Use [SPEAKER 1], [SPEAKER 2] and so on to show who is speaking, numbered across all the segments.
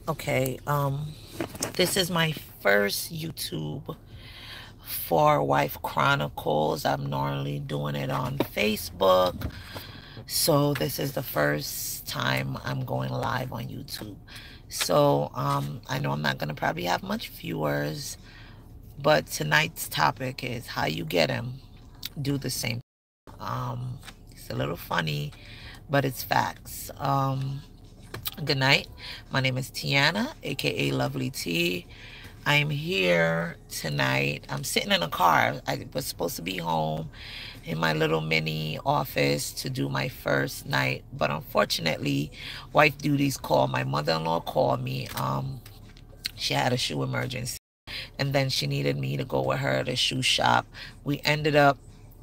[SPEAKER 1] Okay, this is my first YouTube for Wife Chronicles. I'm normally doing it on Facebook. So this is the first time I'm going live on YouTube. So I know I'm not gonna probably have much viewers, but tonight's topic is how you get him. Do the same. It's a little funny, but it's facts. Good night. My name is Tiana, aka Lovely T. I am here tonight. I'm sitting in a car. I was supposed to be home in my little mini office to do my first night, but unfortunately, wife duties called. My mother-in-law called me. She had a shoe emergency, and then she needed me to go with her to shoe shop. We ended up,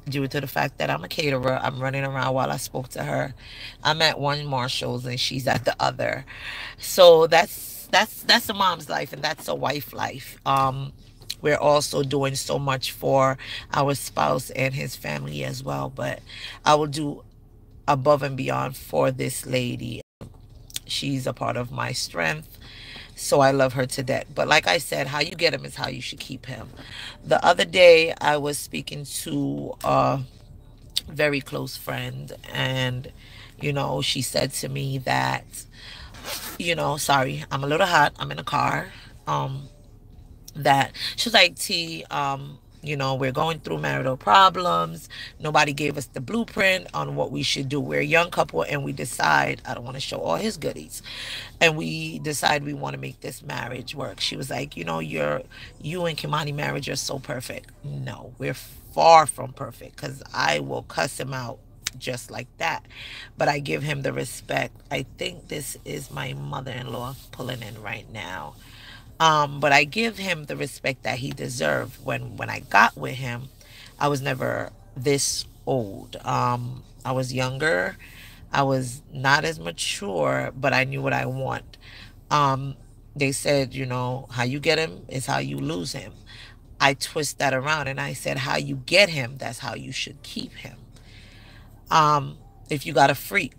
[SPEAKER 1] due to the fact that I'm a caterer, I'm running around while I spoke to her. I'm at one Marshall's and she's at the other. So that's a mom's life and that's a wife life. We're also doing so much for our spouse and his family as well, but I will do above and beyond for this lady. She's a part of my strength. So I love her to death. But like I said, how you get him is how you should keep him. The other day, I was speaking to a very close friend, and, she said to me that, sorry, I'm a little hot. I'm in a car. That she was like, T, we're going through marital problems. Nobody gave us the blueprint on what we should do. We're a young couple and we decide, I don't want to show all his goodies. And we decide we want to make this marriage work. She was like, you and Kimani marriage are so perfect. No, we're far from perfect because I will cuss him out just like that. But I give him the respect. I think this is my mother-in-law pulling in right now. But I give him the respect that he deserved. When I got with him, I was never this old. I was younger. I was not as mature, but I knew what I want. They said, how you get him is how you lose him. I twist that around and I said, how you get him, that's how you should keep him. If you got a freak,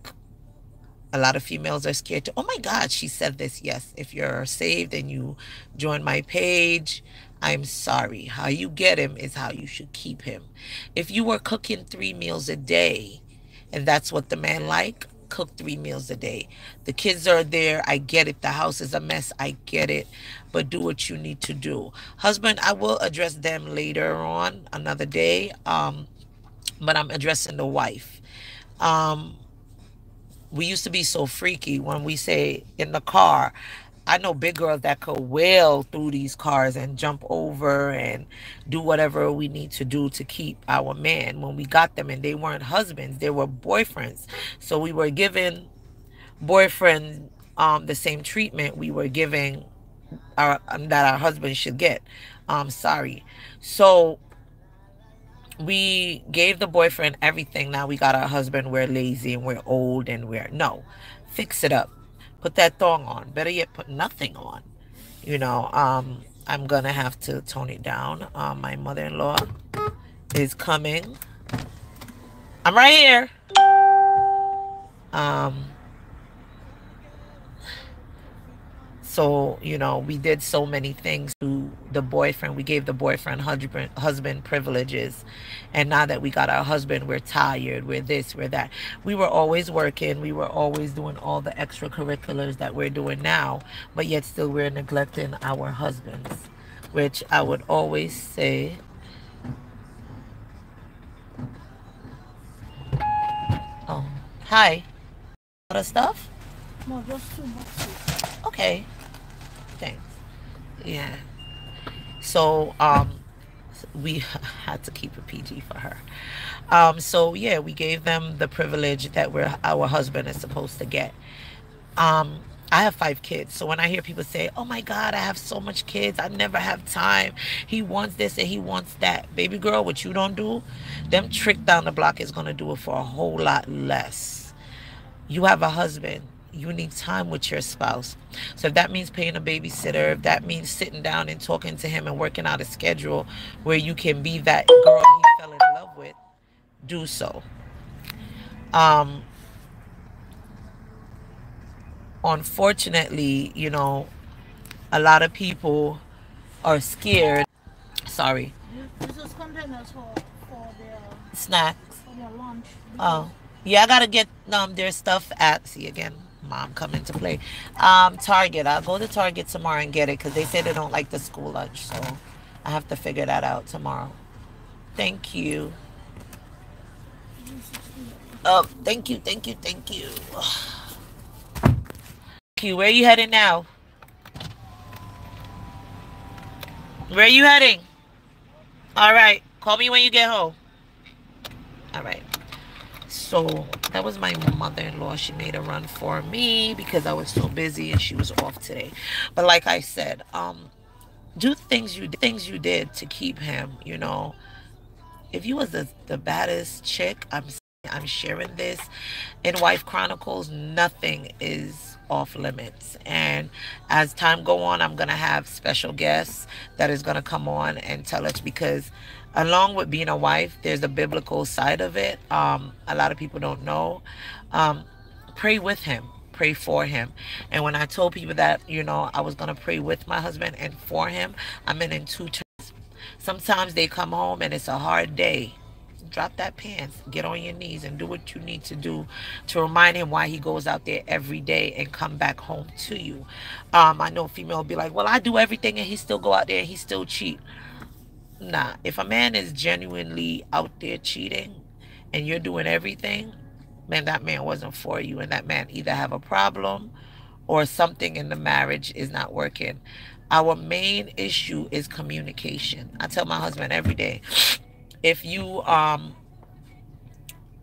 [SPEAKER 1] a lot of females are scared to, oh my God, she said this. Yes, if you're saved and you join my page, I'm sorry. How you get him is how you should keep him. If you were cooking 3 meals a day and that's what the man like, cook 3 meals a day. The kids are there. I get it. The house is a mess. I get it. But do what you need to do. Husband, I will address them later on another day. But I'm addressing the wife. Um, we used to be so freaky when we say in the car. I know big girls that could wail through these cars and jump over and do whatever we need to do to keep our man. When we got them and they weren't husbands, they were boyfriends. So we were giving boyfriend the same treatment we were giving our that our husband should get. Sorry. So we gave the boyfriend everything. Now we got our husband. We're lazy and we're old and we're no. Fix it up. Put that thong on. Better yet, put nothing on. I'm gonna have to tone it down. My mother-in-law is coming. I'm right here. Um, So, we did so many things to the boyfriend. We gave the boyfriend husband privileges. And now that we got our husband, we're tired. We're this, we're that. We were always working. We were always doing all the extracurriculars that we're doing now. But yet still we're neglecting our husbands. Which I would always say, oh, hi. Other stuff?
[SPEAKER 2] No, just 2 boxes.
[SPEAKER 1] Okay. Thanks. Yeah. So, we had to keep it PG for her. So yeah, we gave them the privilege that our husband is supposed to get. I have 5 kids, so when I hear people say, "Oh my God, I have so much kids, I never have time. He wants this and he wants that." Baby girl, what you don't do, them trick down the block is gonna do it for a whole lot less. You have a husband. You need time with your spouse. So if that means paying a babysitter, if that means sitting down and talking to him and working out a schedule where you can be that girl he fell in love with, do so. Um, Unfortunately, A lot of people are scared. Sorry.
[SPEAKER 2] This is containers
[SPEAKER 1] Snacks.
[SPEAKER 2] for their lunch because
[SPEAKER 1] Oh, yeah, I gotta get their stuff at, see again, mom come into play. Target. I'll go to Target tomorrow and get it because they say they don't like the school lunch, so I have to figure that out tomorrow. Thank you. Oh, thank you, thank you, thank you. Thank you. Where are you heading now? Where are you heading? All right. Call me when you get home. All right. So that was my mother-in-law. She made a run for me because I was so busy and she was off today. But like I said, do things you did to keep him. If you was the baddest chick, I'm sharing this in Wife Chronicles. Nothing is off limits, and as time go on, I'm gonna have special guests that is gonna come on and tell us, because along with being a wife, there's a biblical side of it. A lot of people don't know. um, Pray with him, pray for him. And when I told people that, I was gonna pray with my husband and for him, I meant in two terms. Sometimes they come home and it's a hard day. Drop that pants, get on your knees, and do what you need to do to remind him why he goes out there every day and come back home to you. I know female will be like, well, I do everything and he still go out there and he still cheat. Nah, if a man is genuinely out there cheating and you're doing everything, man, that man wasn't for you, and that man either have a problem or something in the marriage is not working. Our main issue is communication. I tell my husband every day, if you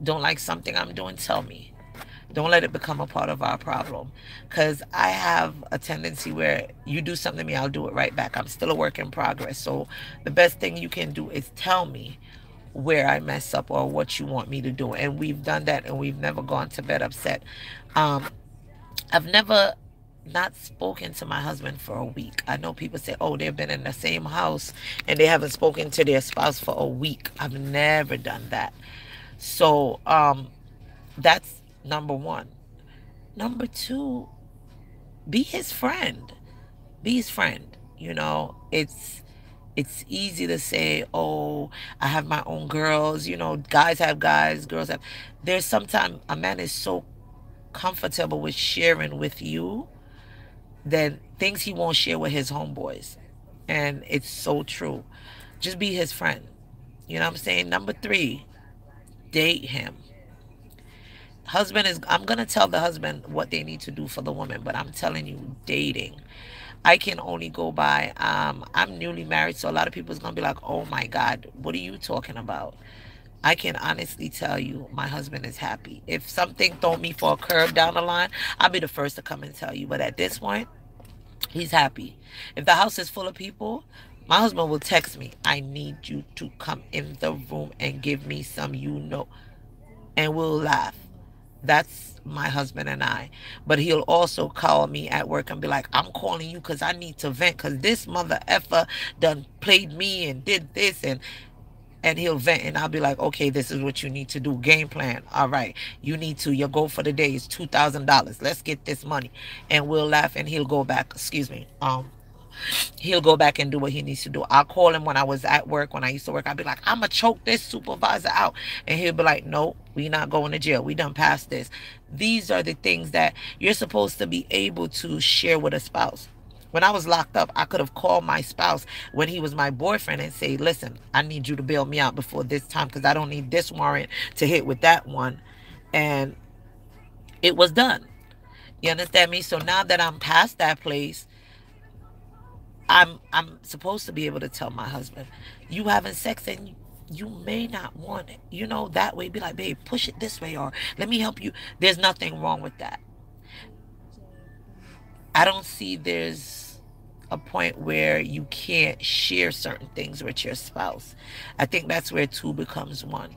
[SPEAKER 1] don't like something I'm doing, tell me. Don't let it become a part of our problem. Because I have a tendency where you do something to me, I'll do it right back. I'm still a work in progress. So the best thing you can do is tell me where I mess up or what you want me to do. And we've done that, and we've never gone to bed upset. Um, I've never not spoken to my husband for a week. I know people say, oh, they've been in the same house and they haven't spoken to their spouse for a week. I've never done that. So that's number one. Number two, be his friend. Be his friend. It's easy to say, oh, I have my own girls. Guys have guys, girls have. There's sometimes a man is so comfortable with sharing with you than things he won't share with his homeboys. And it's so true. Just be his friend. You know what I'm saying? Number three, date him. I'm going to tell the husband what they need to do for the woman, but I'm telling you, dating. I can only go by, I'm newly married, so a lot of people is going to be like, oh my God, what are you talking about? I can honestly tell you, my husband is happy. If something throw me for a curve down the line, I'll be the first to come and tell you. But at this point, he's happy. If the house is full of people, my husband will text me, I need you to come in the room and give me some, and we'll laugh. That's my husband and I. But he'll also call me at work and be like, I'm calling you because I need to vent because this mother effer done played me and did this, and he'll vent, and I'll be like, okay, this is what you need to do. Game plan. All right. Your goal for the day is $2,000. Let's get this money. And we'll laugh, and he'll go back. Excuse me. He'll go back and do what he needs to do. I'll call him when I was at work, when I used to work. I'll be like, I'm going to choke this supervisor out. And he'll be like, no, we not going to jail. We done past this. These are the things that you're supposed to be able to share with a spouse. When I was locked up, I could have called my spouse when he was my boyfriend and say, listen, I need you to bail me out before this time because I don't need this warrant to hit with that one. And it was done. You understand me? So now that I'm past that place, I'm supposed to be able to tell my husband, you having sex and you may not want it. That way, be like, babe, push it this way, or let me help you. There's nothing wrong with that. I don't see there's a point where you can't share certain things with your spouse. I think that's where two becomes one.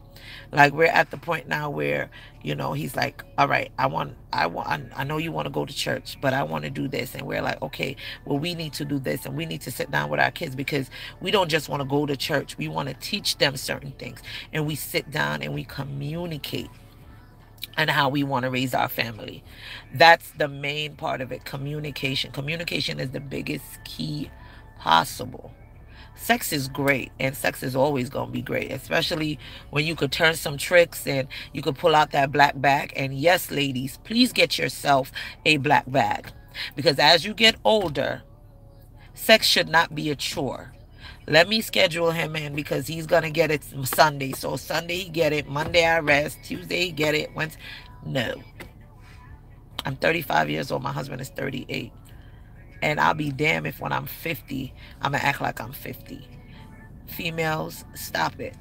[SPEAKER 1] Like, we're at the point now where, he's like, all right, I know you want to go to church, but I want to do this. And we're like, okay, well, we need to do this, and we need to sit down with our kids because we don't just want to go to church. We want to teach them certain things. And we sit down and we communicate. and how we want to raise our family. That's the main part of it. Communication. Communication is the biggest key possible. Sex is great, and sex is always going to be great, especially when you could turn some tricks and you could pull out that black bag. And yes, ladies, please get yourself a black bag, because as you get older, sex should not be a chore. Let me schedule him in because he's gonna get it Sunday. So Sunday he get it, Monday I rest, Tuesday he get it. Wednesday, no. I'm 35 years old. My husband is 38. And I'll be damned if when I'm 50, I'm going to act like I'm 50. Females, stop it.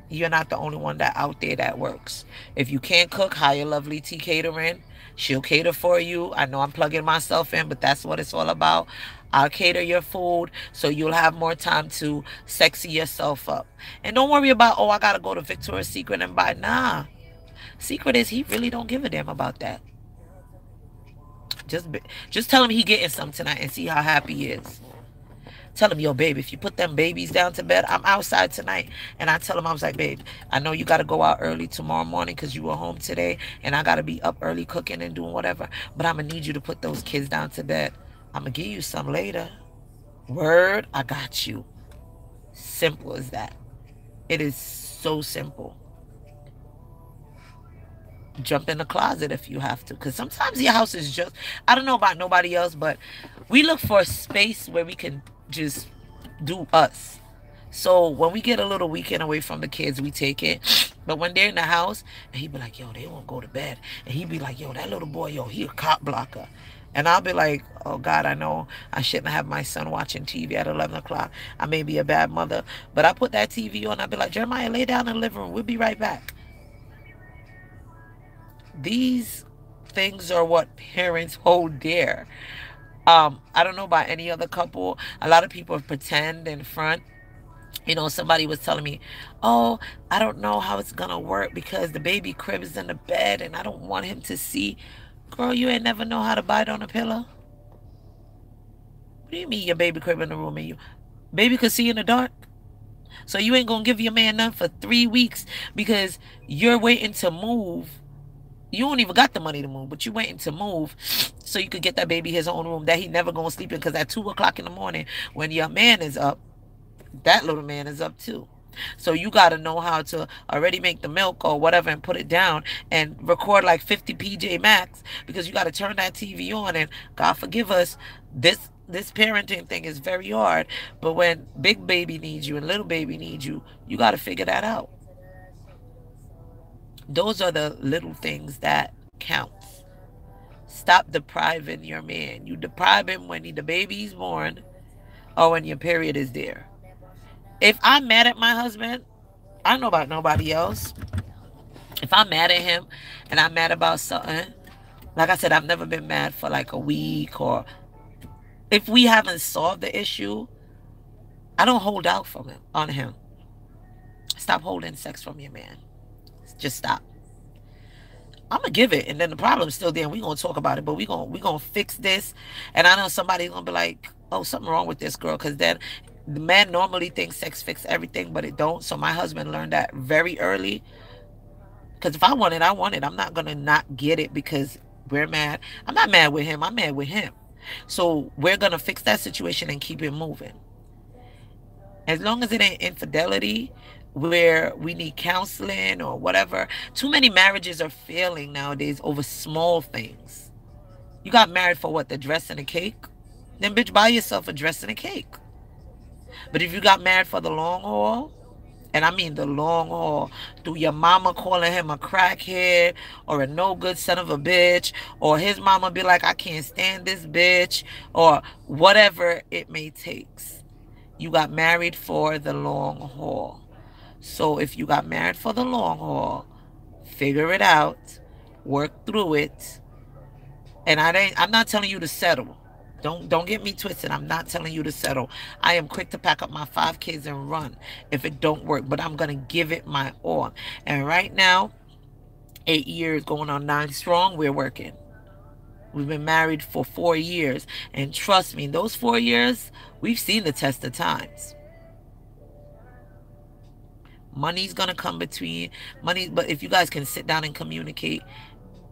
[SPEAKER 1] You're not the only one that out there that works. If you can't cook, hire Lovely Tea Catering. She'll cater for you. I know I'm plugging myself in, but that's what it's all about. I'll cater your food so you'll have more time to sexy yourself up. And don't worry about, oh, I got to go to Victoria's Secret and buy. Nah. Secret is he really don't give a damn about that. Just tell him he getting some tonight and see how happy he is. Tell him, yo, babe, if you put them babies down to bed, I'm outside tonight. And I tell him, I was like, babe, I know you got to go out early tomorrow morning because you were home today. And I got to be up early cooking and doing whatever. But I'm going to need you to put those kids down to bed. I'm going to give you some later. Word, I got you. Simple as that. It is so simple. Jump in the closet if you have to, because sometimes your house is just, I don't know about nobody else, but we look for a space where we can just do us. So when we get a little weekend away from the kids, we take it. But when they're in the house, and he be like, yo, they won't go to bed, and he be like, yo, that little boy, yo, he a cop blocker. And I'll be like, oh, God, I know I shouldn't have my son watching TV at 11 o'clock. I may be a bad mother. But I put that TV on. I'll be like, Jeremiah, lay down in the living room. We'll be right back. These things are what parents hold dear. I don't know about any other couple. A lot of people pretend in front. You know, somebody was telling me, oh, I don't know how it's going to work because the baby crib is in the bed and I don't want him to see. Girl, you ain't never know how to bite on a pillow? What do you mean your baby crib in the room and you baby could see in the dark? So you ain't going to give your man none for 3 weeks because you're waiting to move. You don't even got the money to move, but you waiting to move so you could get that baby his own room that he never going to sleep in, because at 2 o'clock in the morning when your man is up, that little man is up too. So you got to know how to already make the milk or whatever and put it down and record like 50 PJ Max, because you got to turn that TV on. And God forgive us, this parenting thing is very hard. But when big baby needs you and little baby needs you, you got to figure that out. Those are the little things that counts. Stop depriving your man. You deprive him when the baby's born or when your period is there. If I'm mad at my husband, I don't know about nobody else. If I'm mad at him and I'm mad about something, like I said, I've never been mad for like a week, or if we haven't solved the issue, I don't hold out on him. Stop holding sex from your man. Just stop. I'm gonna give it, and then the problem's still there, and we're gonna talk about it, but we're gonna fix this. And I know somebody's gonna be like, oh, something wrong with this girl, because then the man normally thinks sex fixes everything, but it don't. So my husband learned that very early, because if I want it, I want it. I'm not gonna not get it because we're mad. I'm not mad with him, I'm mad with him. So we're gonna fix that situation and keep it moving. As long as it ain't infidelity where we need counseling or whatever. Too many marriages are failing nowadays over small things. You got married for what? The dress and the cake? Then bitch, buy yourself a dress and a cake. But if you got married for the long haul, and I mean the long haul, through your mama calling him a crackhead or a no good son of a bitch, or his mama be like, I can't stand this bitch, or whatever it may take. You got married for the long haul. So if you got married for the long haul, figure it out, work through it. And I'm not telling you to settle. Don't get me twisted. I'm not telling you to settle. I am quick to pack up my 5 kids and run if it don't work, but I'm going to give it my all. And right now, 8 years going on 9 strong, we're working. We've been married for 4 years. And trust me, those 4 years, we've seen the test of times. Money's gonna come between money, but if you guys can sit down and communicate,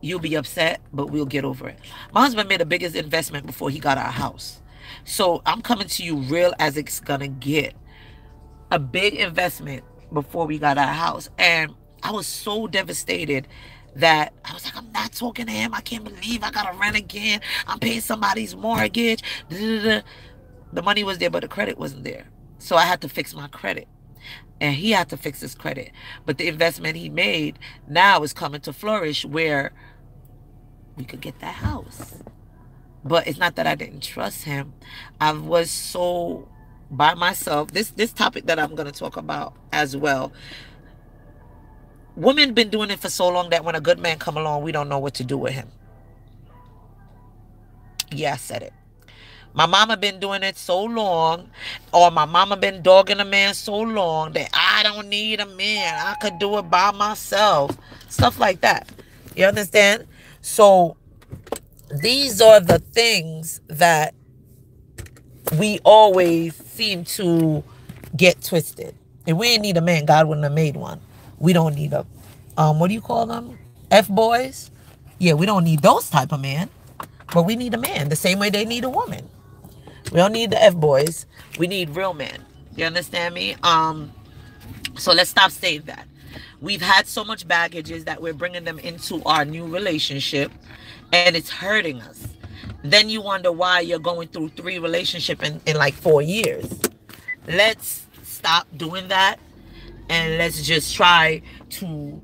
[SPEAKER 1] you'll be upset, but we'll get over it. My husband made the biggest investment before he got our house. So I'm coming to you real as it's gonna get. A big investment before we got our house. And I was so devastated that I was like, I'm not talking to him. I can't believe I gotta rent again. I'm paying somebody's mortgage. The money was there, but the credit wasn't there. So I had to fix my credit. And he had to fix his credit. But the investment he made now is coming to flourish where we could get that house. But it's not that I didn't trust him. I was so by myself. This topic that I'm going to talk about as well. Women been doing it for so long that when a good man come along, we don't know what to do with him. Yeah, I said it. My mama been doing it so long, or my mama been dogging a man so long that I don't need a man. I could do it by myself. Stuff like that. You understand? So these are the things that we always seem to get twisted. If we didn't need a man, God wouldn't have made one. We don't need a, what do you call them? F-boys? Yeah, we don't need those type of men. But we need a man the same way they need a woman. We don't need the F-boys. We need real men. You understand me? So let's stop saying that. We've had so much baggages that we're bringing them into our new relationship, and it's hurting us. Then you wonder why you're going through 3 relationships in like 4 years. Let's stop doing that, and let's just try to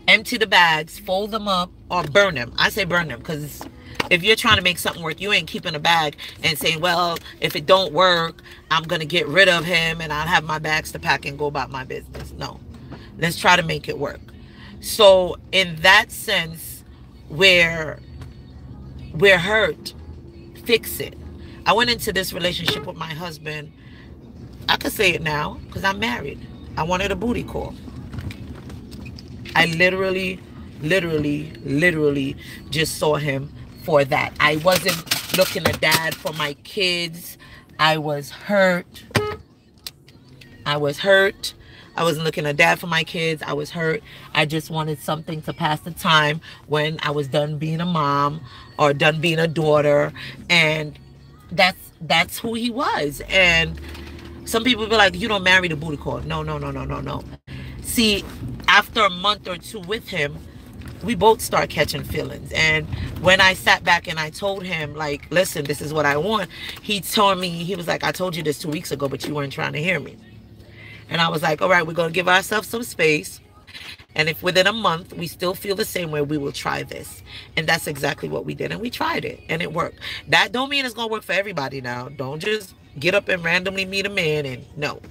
[SPEAKER 1] empty the bags, fold them up, or burn them. I say burn them because if you're trying to make something work, you ain't keeping a bag and saying, well, if it don't work, I'm going to get rid of him and I'll have my bags to pack and go about my business. No. Let's try to make it work. So in that sense, where we're hurt, fix it. I went into this relationship with my husband. I could say it now because I'm married. I wanted a booty call. I literally just saw him for that. I wasn't looking at dad for my kids. I was hurt. I wasn't looking at dad for my kids. I was hurt. I just wanted something to pass the time when I was done being a mom or done being a daughter. And that's who he was. And some people be like, you don't marry the booty call. No. See, after a month or 2 with him, we both start catching feelings. And when I sat back and I told him, like, listen, this is what I want, he told me, he was like, I told you this 2 weeks ago, but you weren't trying to hear me. And I was like, all right, we're going to give ourselves some space. And if within a month we still feel the same way, we will try this. And that's exactly what we did. And we tried it and it worked. That don't mean it's going to work for everybody now. Don't just get up and randomly meet a man and no.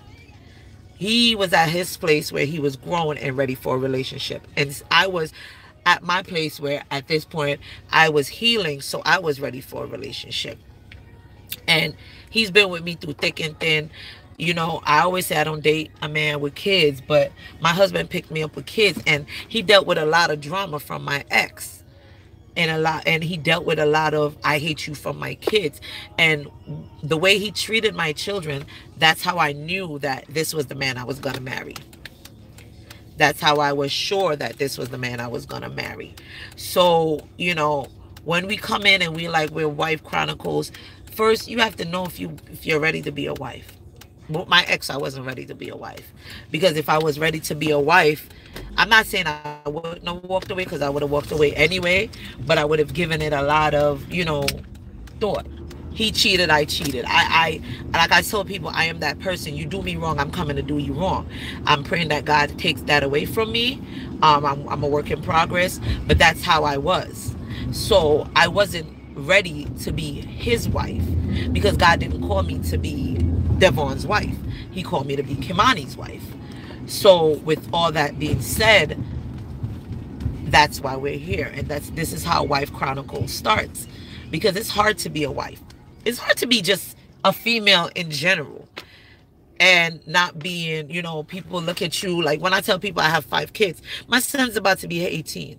[SPEAKER 1] He was at his place where he was grown and ready for a relationship. And I was at my place where at this point I was healing, so I was ready for a relationship. And he's been with me through thick and thin. You know, I always say I don't date a man with kids, but my husband picked me up with kids, and he dealt with a lot of drama from my ex, and he dealt with a lot of I hate you from my kids. And the way he treated my children, that's how I knew that this was the man I was gonna marry. That's how I was sure that this was the man I was gonna marry. So, you know, when we come in and we're wife chronicles, first you have to know if you're ready to be a wife. With my ex, I wasn't ready to be a wife. Because if I was ready to be a wife, I'm not saying I wouldn't have walked away, because I would have walked away anyway, but I would have given it a lot of, you know, thought. He cheated, I cheated. I like I told people, I am that person. You do me wrong, I'm coming to do you wrong. I'm praying that God takes that away from me. I'm a work in progress, but that's how I was. So I wasn't ready to be his wife, because God didn't call me to be Devon's wife. He called me to be Kimani's wife. So with all that being said, that's why we're here. And this is how Wife Chronicles starts. Because it's hard to be a wife. It's hard to be just a female in general. And not being, you know, people look at you. Like when I tell people I have 5 kids, my son's about to be 18.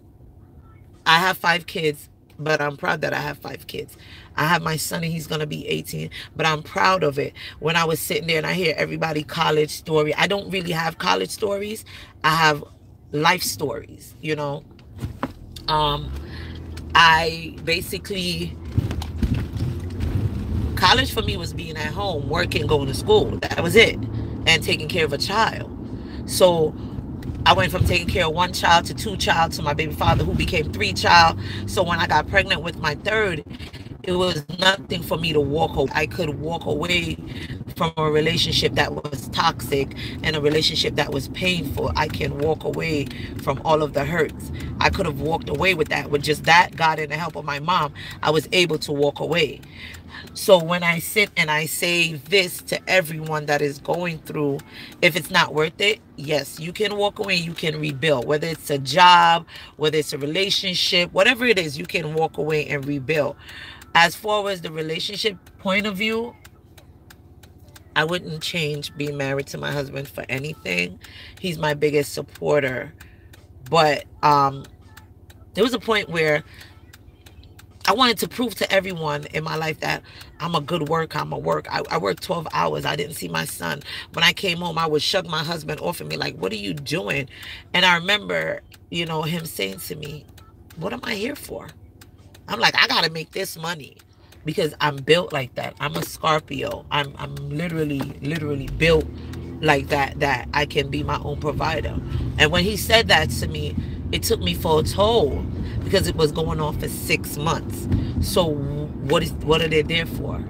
[SPEAKER 1] I have 5 kids. but I'm proud that I have 5 kids. I have my son and he's gonna be 18, but I'm proud of it. When I was sitting there and I hear everybody college story, I don't really have college stories. I have life stories, you know. Um, I basically, college for me was being at home, working, going to school. That was it, and taking care of a child. So I went from taking care of 1 child to 2 child to my baby father, who became 3 child. So when I got pregnant with my third, it was nothing for me to walk away. I could walk away from a relationship that was toxic and a relationship that was painful. I can walk away from all of the hurts. I could have walked away with that. With just that, God and the help of my mom, I was able to walk away. So when I sit and I say this to everyone that is going through, if it's not worth it, yes, you can walk away, you can rebuild. Whether it's a job, whether it's a relationship, whatever it is, you can walk away and rebuild. As far as the relationship point of view, I wouldn't change being married to my husband for anything. He's my biggest supporter. But there was a point where I wanted to prove to everyone in my life that I'm a good worker. I'm a work. I worked 12 hours. I didn't see my son. When I came home, I would shug my husband off of me like, what are you doing? And I remember, you know, him saying to me, what am I here for? I'm like, I got to make this money because I'm built like that. I'm a Scorpio. I'm literally built like that I can be my own provider. And when he said that to me, it took me for a toll because it was going on for 6 months. So what are they there for?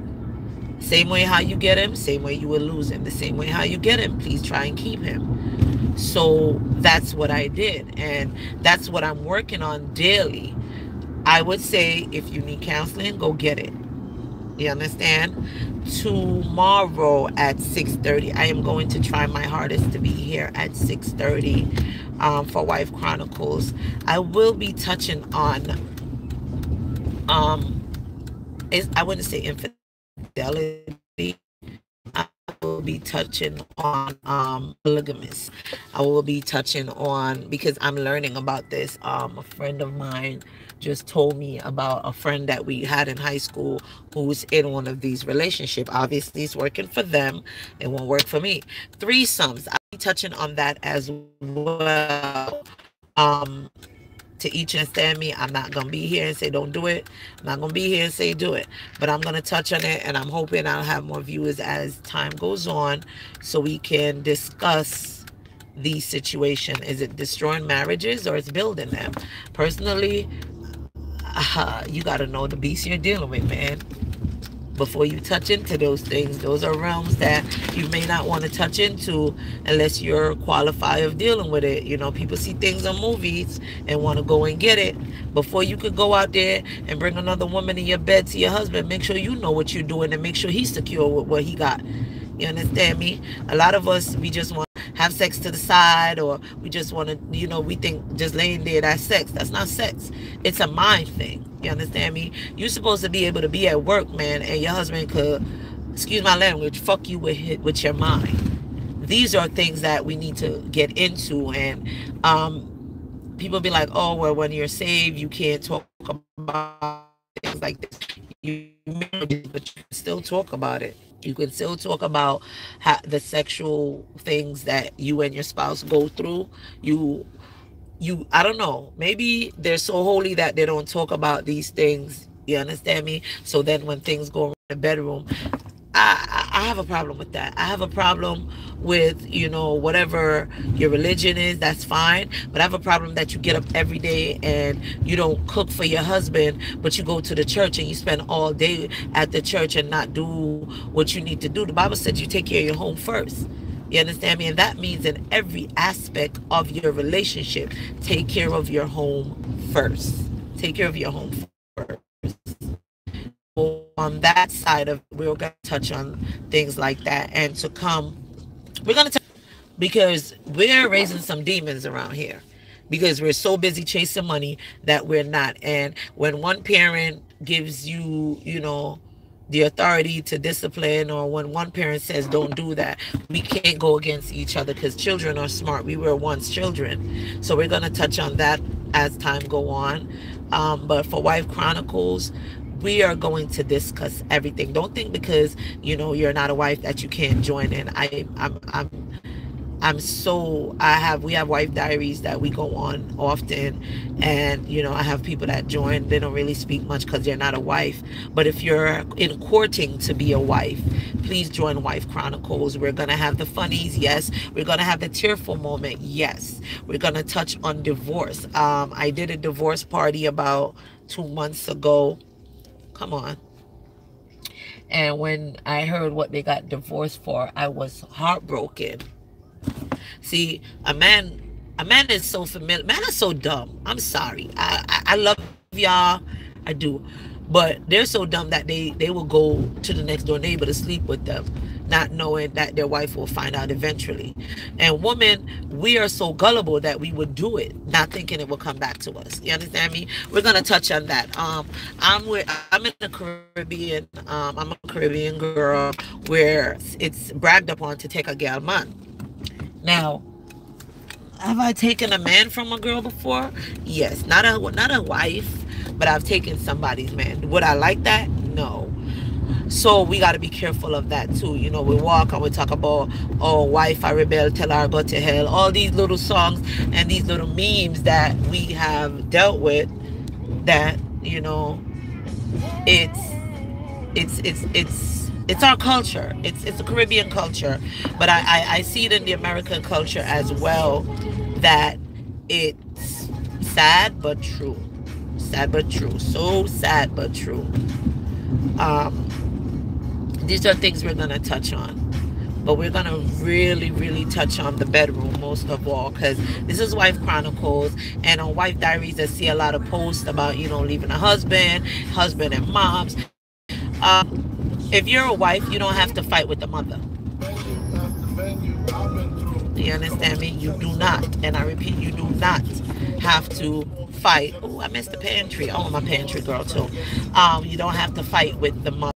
[SPEAKER 1] Same way how you get him, same way you will lose him. The same way how you get him, please try and keep him. So that's what I did, and that's what I'm working on daily. I would say if you need counseling, go get it. You understand? Tomorrow at 6:30, I am going to try my hardest to be here at 6:30 for Wife Chronicles. I will be touching on, I wouldn't say infidelity. I will be touching on polygamous. I will be touching on, because I'm learning about this. A friend of mine just told me about a friend that we had in high school who's in one of these relationships. Obviously, it's working for them. It won't work for me. Threesomes. I'll be touching on that as well. To each and stand me, I'm not going to be here and say don't do it. I'm not going to be here and say do it. But I'm going to touch on it, and I'm hoping I'll have more viewers as time goes on so we can discuss the situation. Is it destroying marriages or is building them? Personally, you got to know the beast you're dealing with, man, before you touch into those things. Those are realms that you may not want to touch into unless you're qualified of dealing with it. You know, people see things on movies and want to go and get it. Before you could go out there and bring another woman in your bed to your husband, make sure you know what you're doing and make sure he's secure with what he got. You understand me? A lot of us, we just want to have sex to the side, or we just want to, you know, we think just laying there, that's sex. That's not sex. It's a mind thing. You understand me? You're supposed to be able to be at work, man, and your husband could, excuse my language, fuck you with your mind. These are things that we need to get into. And people be like, oh, well, when you're saved, you can't talk about things like this. But you can still talk about it. You can still talk about the sexual things that you and your spouse go through. I don't know, maybe they're so holy that they don't talk about these things. You understand me? So then when things go in the bedroom, I have a problem with that. I have a problem with, you know, whatever your religion is, that's fine. But I have a problem that you get up every day and you don't cook for your husband, but you go to the church and you spend all day at the church and not do what you need to do. The Bible said you take care of your home first. You understand me? And that means in every aspect of your relationship, take care of your home first. Take care of your home first. On that side of, we're going to touch on things like that. And to come, we're going to, because we're raising some demons around here, because we're so busy chasing money that we're not. And when one parent gives you, you know, the authority to discipline, or when one parent says don't do that, we can't go against each other, because children are smart. We were once children. So we're going to touch on that as time go on. But for Wife Chronicles, we are going to discuss everything. Don't think because you're not a wife that you can't join in. I'm so I have we have wife diaries that we go on often, and I have people that join. They don't really speak much because they're not a wife. But if you're in courting to be a wife, please join Wife Chronicles. We're gonna have the funnies, yes. We're gonna have the tearful moment, yes. We're gonna touch on divorce. I did a divorce party about 2 months ago. Come on. And when I heard what they got divorced for, I was heartbroken. See, a man is so familiar. Man is so dumb. I'm sorry. I love y'all. I do. But they're so dumb that they will go to the next door neighbor to sleep with them, not knowing that their wife will find out eventually. And women, we are so gullible that we would do it, not thinking it will come back to us. You understand me? We're gonna touch on that. I'm in the Caribbean. I'm a Caribbean girl where it's bragged upon to take a gal man. Now, have I taken a man from a girl before? Yes, not a wife, but I've taken somebody's man. Would I like that? No. So we got to be careful of that too. We walk and we talk about, oh, wife I rebel, tell her go to hell. All these little songs and these little memes that we have dealt with. That it's it's our culture. It's a Caribbean culture, but I see it in the American culture as well. That it's sad but true, sad but true, so sad but true. These are things we're gonna touch on, but we're gonna really, really touch on the bedroom most of all, because this is Wife Chronicles, and on Wife Diaries, I see a lot of posts about leaving a husband and moms. If you're a wife, you don't have to fight with the mother. You understand me? You do not. And I repeat, you do not have to fight. Oh, I missed the pantry. Oh, my pantry girl too. You don't have to fight with the mother.